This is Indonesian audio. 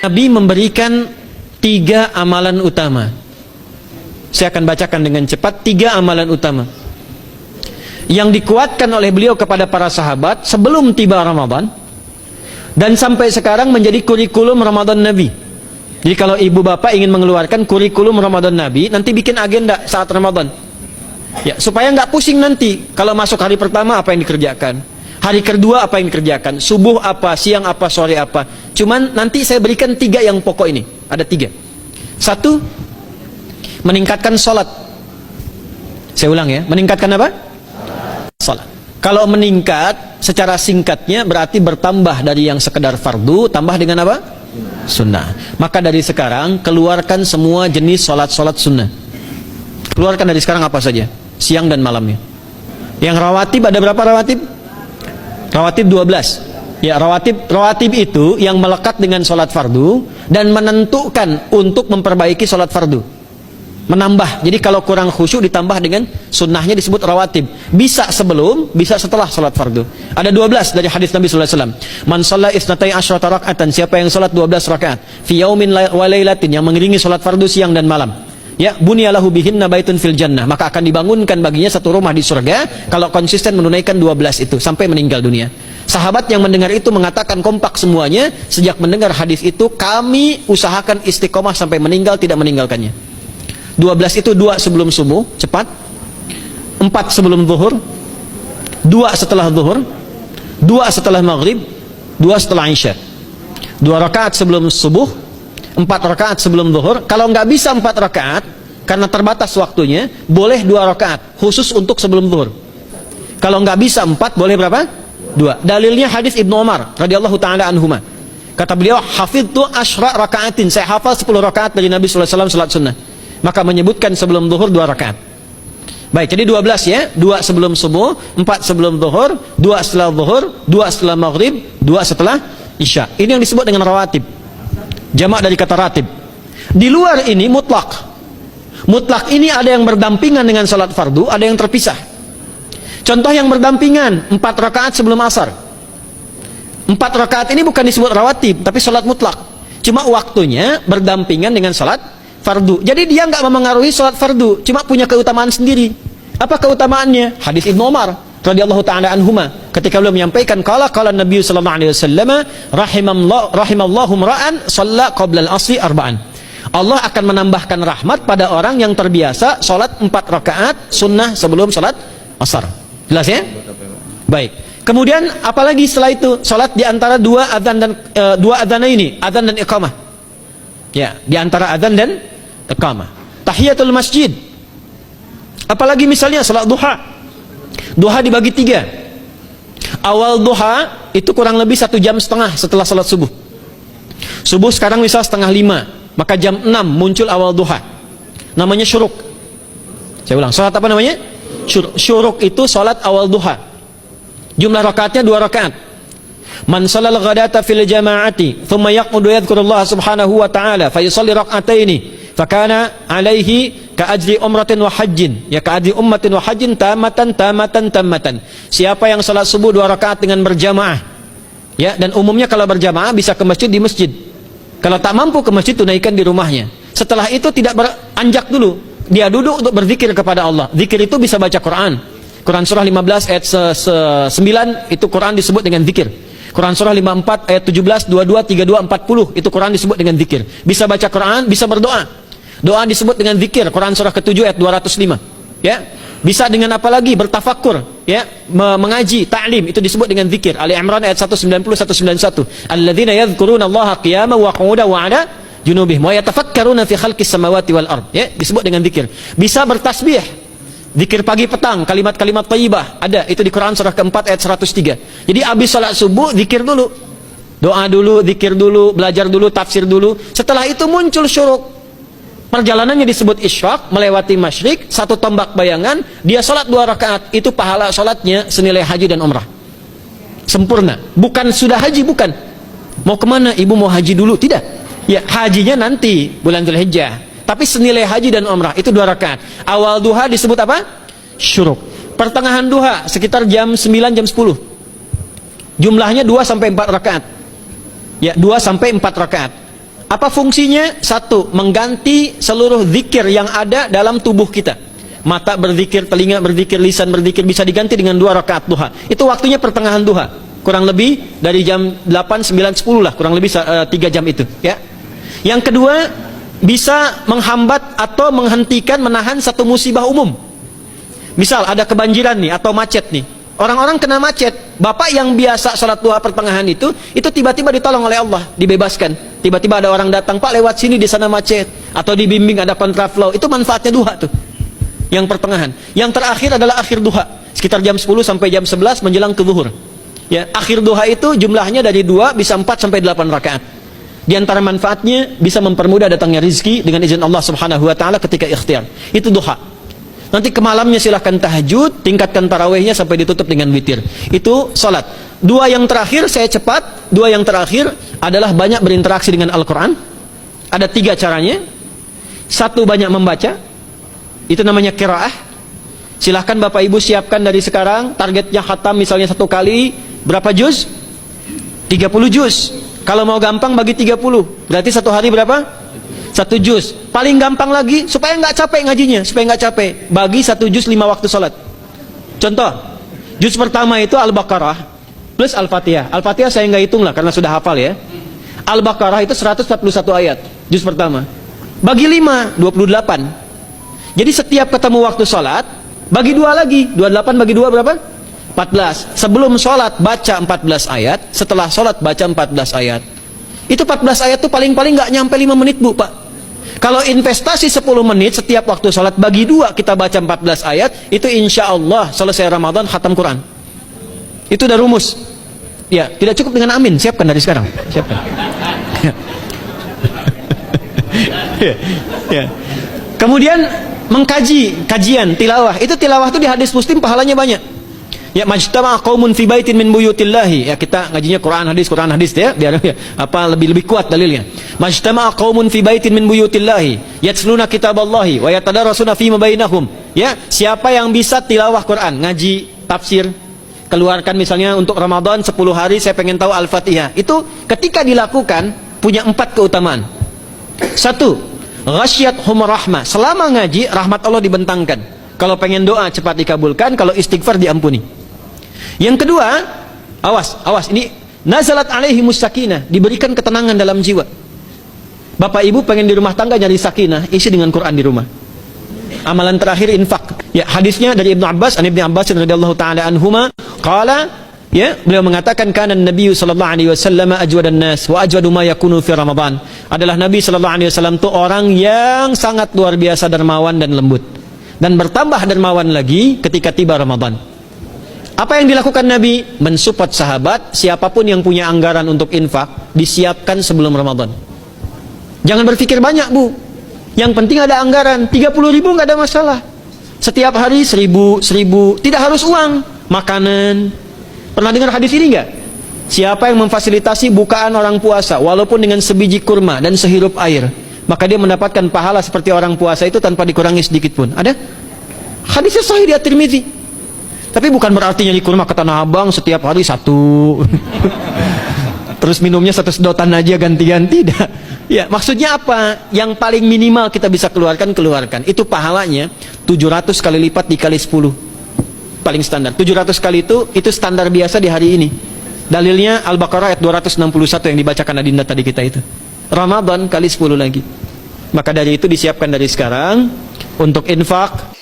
Nabi memberikan 3 amalan utama. Saya akan bacakan dengan cepat 3 amalan utama yang dikuatkan oleh beliau kepada para sahabat sebelum tiba Ramadan dan sampai sekarang menjadi kurikulum Ramadan Nabi. Jadi kalau ibu bapak ingin mengeluarkan kurikulum Ramadan Nabi, nanti bikin agenda saat Ramadan ya, supaya nggak pusing nanti kalau masuk hari pertama apa yang dikerjakan, hari kedua apa yang dikerjakan, subuh apa, siang apa, sore apa. Cuman nanti saya berikan 3 yang pokok ini. Ada 3. 1, meningkatkan sholat. Saya ulang ya, meningkatkan apa? Sholat. Kalau meningkat secara singkatnya berarti bertambah dari yang sekedar fardu, tambah dengan apa? Sunnah. Maka dari sekarang keluarkan semua jenis sholat-sholat sunnah. Keluarkan dari sekarang apa saja, siang dan malamnya. Yang rawatib ada berapa rawatib? Rawatib 12. Ya, rawatib itu yang melekat dengan sholat fardu dan menentukan untuk memperbaiki sholat fardu. Menambah. Jadi kalau kurang khusyuk ditambah dengan sunnahnya disebut rawatib. Bisa sebelum, bisa setelah sholat fardu. Ada 12 dari hadis Nabi sallallahu alaihi wasallam. Man shalla isnatai asyrata raka'atan, siapa yang sholat 12 rakaat fi yaumin wa lailatin, yang mengiringi sholat fardu siang dan malam. Ya, bunyalahu bihinna baitun fil jannah, maka akan dibangunkan baginya satu rumah di surga kalau konsisten menunaikan 12 itu sampai meninggal dunia. Sahabat yang mendengar itu mengatakan kompak semuanya, sejak mendengar hadis itu kami usahakan istiqomah sampai meninggal tidak meninggalkannya. 12 itu 2 sebelum subuh, cepat. 4 sebelum zuhur, 2 setelah zuhur, 2 setelah maghrib, 2 setelah isya. 2 rakaat sebelum subuh, 4 rakaat sebelum zuhur. Kalau nggak bisa 4 rakaat karena terbatas waktunya, boleh 2 rakaat khusus untuk sebelum zuhur. Kalau nggak bisa 4, boleh berapa? 2. Dalilnya hadis Ibnu Umar radhiyallahu taala anhuma. Kata beliau, hafidtu asyra rakaatin, saya hafal 10 rakaat dari Nabi sallallahu alaihi wasallam salat sunnah. Maka menyebutkan sebelum zuhur 2 rakaat. Baik, jadi 12 ya. 2 sebelum subuh, 4 sebelum zuhur, 2 setelah zuhur, 2 setelah maghrib, 2 setelah isya. Ini yang disebut dengan rawatib. Jamak dari kata ratib. Di luar ini mutlak. Mutlak ini ada yang berdampingan dengan salat fardu, ada yang terpisah. Contoh yang berdampingan, 4 rakaat sebelum asar. 4 rakaat ini bukan disebut rawatib, tapi salat mutlak. Cuma waktunya berdampingan dengan salat fardu. Jadi dia nggak memengaruhi salat fardu, cuma punya keutamaan sendiri. Apa keutamaannya? Hadis Ibnu Umar radhiyallahu taala anhuma, ketika beliau menyampaikan qala Nabi sallallahu alaihi wasallam, rahimallahu ra'an shalla qabla al-'asri arba'an. Allah akan menambahkan rahmat pada orang yang terbiasa salat 4 rakaat sunnah sebelum salat asar. Jelas ya? Baik. Kemudian apalagi setelah itu? Salat di antara 2 adzan dan 2 adzan ini, adzan dan iqamah. Ya, di antara adzan dan iqamah. Tahiyatul masjid. Apalagi misalnya salat duha. Duha dibagi 3. Awal duha itu kurang lebih 1,5 jam setelah salat subuh. Subuh sekarang misal 4:30, maka jam 6 muncul awal duha. Namanya syuruk. Saya ulang, salat apa namanya? Syuruk itu salat awal duha. Jumlah rakaatnya 2 rakaat. Man shalal ghadata fil jama'ati thumma yaqudu yadhkurullah subhanahu wa ta'ala fa yusalli rak'ataini fakana alaihi ka ajri umratin wa hajjin, ya ka ajri ummatin wa hajjin tamatan. Siapa yang salat subuh 2 rakaat dengan berjamaah, ya, dan umumnya kalau berjamaah bisa ke masjid di masjid. Kalau tak mampu ke masjid, tunaikan di rumahnya. Setelah itu tidak beranjak dulu, dia duduk untuk berzikir kepada Allah. Zikir itu bisa baca Quran. Quran surah 15 ayat 9 itu Quran disebut dengan zikir. Quran surah 54 ayat 17, 22, 32, 40 itu Quran disebut dengan zikir. Bisa baca Quran, bisa berdoa. Doa disebut dengan zikir. Quran surah ke-7 ayat 205. Ya. Bisa dengan apa lagi? Bertafakkur, ya, mengaji, ta'lim, itu disebut dengan zikir. Ali Imran ayat 190 191. Alladzina yadhkurunallaha qiyaman wa qu'udan wa 'ala junubihim wa yatafakkaruna fi khalqis samawati wal ard. Ya, disebut dengan zikir. Bisa bertasbih. Zikir pagi petang, kalimat-kalimat thayyibah, ada itu di Quran surah ke-4 ayat 103. Jadi habis salat subuh zikir dulu. Doa dulu, zikir dulu, belajar dulu, tafsir dulu. Setelah itu muncul syuruk. Perjalanannya disebut isyraq, melewati masyrik, 1 tombak bayangan, dia salat 2 rakaat, itu pahala salatnya senilai haji dan umrah. Sempurna. Bukan sudah haji, bukan. Mau kemana? Ibu mau haji dulu? Tidak. Ya, hajinya nanti bulan Dzulhijjah. Tapi senilai haji dan umrah itu 2 rakaat. Awal duha disebut apa? Syuruk. Pertengahan duha sekitar jam 9 jam 10. Jumlahnya 2 sampai 4 rakaat. Ya, 2 sampai 4 rakaat. Apa fungsinya? Satu, mengganti seluruh zikir yang ada dalam tubuh kita. Mata berzikir, telinga berzikir, lisan berzikir, bisa diganti dengan 2 rakaat duha. Itu waktunya pertengahan duha, kurang lebih dari jam 8, 9, 10 lah, kurang lebih 3 jam itu ya. Yang kedua, bisa menghambat atau menghentikan, menahan satu musibah umum. Misal ada kebanjiran nih atau macet nih, orang-orang kena macet, bapak yang biasa sholat duha pertengahan itu tiba-tiba ditolong oleh Allah, dibebaskan. Tiba-tiba ada orang datang, Pak lewat sini di sana macet, atau dibimbing ada kontraflow. Itu manfaatnya duha tuh, yang pertengahan. Yang terakhir adalah akhir duha, sekitar jam 10 sampai jam 11 menjelang ke zuhur ya. Akhir duha itu jumlahnya dari 2 bisa 4 sampai 8 rakaat. Di antara manfaatnya bisa mempermudah datangnya rizki dengan izin Allah subhanahu wa ta'ala ketika ikhtiar. Itu duha. Nanti ke malamnya silahkan tahajud, tingkatkan tarawihnya sampai ditutup dengan witir. Itu salat. 2 yang terakhir saya cepat. 2 yang terakhir adalah banyak berinteraksi dengan Al-Quran. Ada 3 caranya. 1, banyak membaca, itu namanya qiraah. Silahkan Bapak Ibu siapkan dari sekarang, targetnya khatam misalnya 1 kali berapa juz? 30 juz. Kalau mau gampang bagi 30, berarti 1 hari berapa? 1 juz. Paling gampang lagi, supaya nggak capek ngajinya, supaya nggak capek, bagi 1 juz 5 waktu sholat. Contoh, juz pertama itu Al-Baqarah plus Al-Fatihah. Al-Fatihah saya nggak hitung lah karena sudah hafal ya. Al-Baqarah itu 141 ayat, juz pertama. Bagi 5, 28. Jadi setiap ketemu waktu sholat, bagi 2 lagi. 28 bagi 2 berapa? 14. Sebelum sholat baca 14 ayat, setelah sholat baca 14 ayat. Itu 14 ayat tuh paling-paling nggak nyampe 5 menit Bu Pak. Kalau investasi 10 menit setiap waktu sholat, bagi 2 kita baca 14 ayat, itu insya Allah selesai Ramadan khatam Quran. Itu udah rumus. Ya, tidak cukup dengan amin, siapkan dari sekarang. Siapkan. Ya. Kemudian mengkaji, kajian, tilawah. Itu tilawah itu di hadis Muslim pahalanya banyak. Ya, majtama' qaumun fi baitin min buyutillahi. Ya, kita ngajinya Quran hadis ya, biar ya, lebih kuat dalilnya. Majtama' qaumun fi baitin min buyutillahi yatsluna kitaballahi wa yatadarasuna fima bainahum. Ya, siapa yang bisa tilawah Quran, ngaji tafsir, keluarkan misalnya untuk Ramadan 10 hari saya pengen tahu Al-Fatihah. Itu ketika dilakukan punya 4 keutamaan. 1, ghasyiyatuhum rahmah. Selama ngaji rahmat Allah dibentangkan. Kalau pengen doa cepat dikabulkan, kalau istighfar diampuni. Yang kedua, awas ini nazalat alaihimus sakinah, diberikan ketenangan dalam jiwa. Bapak Ibu pengen di rumah tangga nyari sakinah, isi dengan Quran di rumah. Amalan terakhir infak. Ya, hadisnya dari Ibnu Abbas, an Ibnu Abbas radhiyallahu taala anhuma, qala, ya, beliau mengatakan kana Nabi sallallahu alaihi wasallam ajwadan nas wa ajwadu ma yakunu fi Ramadan. Adalah Nabi sallallahu alaihi wasallam itu orang yang sangat luar biasa dermawan dan lembut. Dan bertambah dermawan lagi ketika tiba Ramadan. Apa yang dilakukan Nabi? Mensupport sahabat, siapapun yang punya anggaran untuk infak, disiapkan sebelum Ramadan. Jangan berpikir banyak Bu. Yang penting ada anggaran, 30.000 nggak ada masalah. Setiap hari 1.000, tidak harus uang, makanan. Pernah dengar hadis ini nggak? Siapa yang memfasilitasi bukaan orang puasa, walaupun dengan sebiji kurma dan sehirup air, maka dia mendapatkan pahala seperti orang puasa itu tanpa dikurangi sedikit pun. Ada? Hadisnya sahih di At-Tirmidzi. Tapi bukan berarti nyanyi kurma ke Tanah Abang setiap hari 1. Terus minumnya 1 sedotan aja ganti-ganti. Ya, maksudnya apa? Yang paling minimal kita bisa keluarkan. Itu pahalanya 700 kali lipat dikali 10. Paling standar. 700 kali itu standar biasa di hari ini. Dalilnya Al-Baqarah ayat 261 yang dibacakan Adinda tadi kita itu. Ramadan kali 10 lagi. Maka dari itu disiapkan dari sekarang untuk infak,